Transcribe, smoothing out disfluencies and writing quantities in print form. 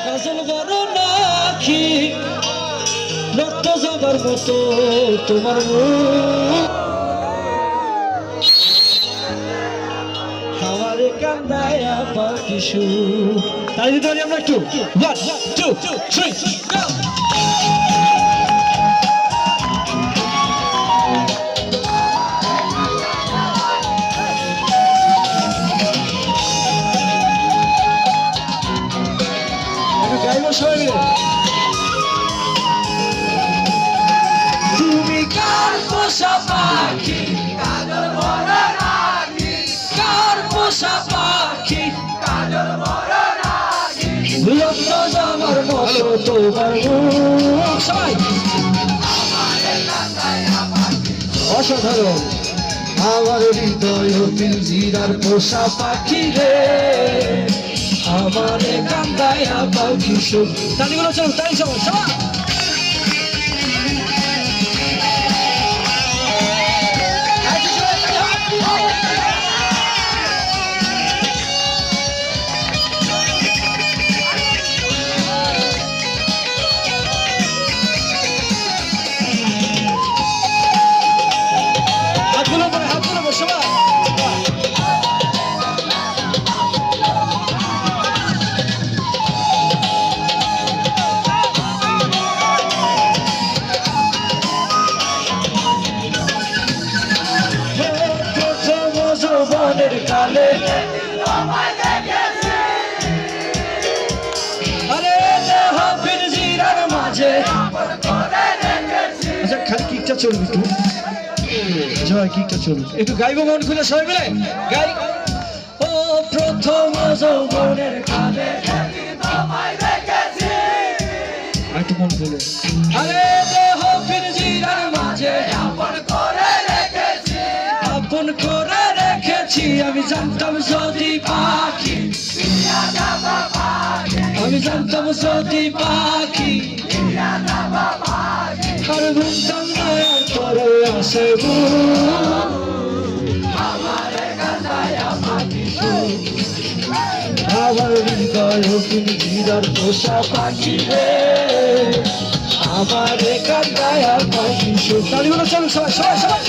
কাজল বড় নাকি রক্ত জবার মতো তোমার মুখ আমারে কান্দায়া পাখি সুখ। তাই দিতে পারি আমরা একটু 1 2 3 go তুমি কার পোষা পাখি কাজল বড় নাকি কার পোষা পাখি কাজল বড় নাকি রক্ত জবার মতো তোমার মুখ সবাই অসাধারণ আমার হৃদয় পিঞ্জিরার পোষা পাখি রে আমারে কান্দায়া পাখি সুখ। তালিগুলো চল তাই সবাই সবাই কালে আরে হাফিজ জিরার মাঝে আচ্ছা খালি কিকটা চলবে একটু জয় কিকটা চলবে একটু গাইবো মন খুলে সবাই মিলে গাই ও প্রথম যৌবনের কালে একটু মন খুলে আরে হাফিজ জিরার মাঝে আপন করে রেখেছি আমি জানতাম যদি পাখি আমি জানতাম যদি পাখি আর ভুলতাম না আর পরে আসে আমার হৃদয় পিঞ্জিরার পোষা পাখি রে আমার কান্দায়া পাখি সুখ। তালিগুলো চলুন সবাই সবাই সবাই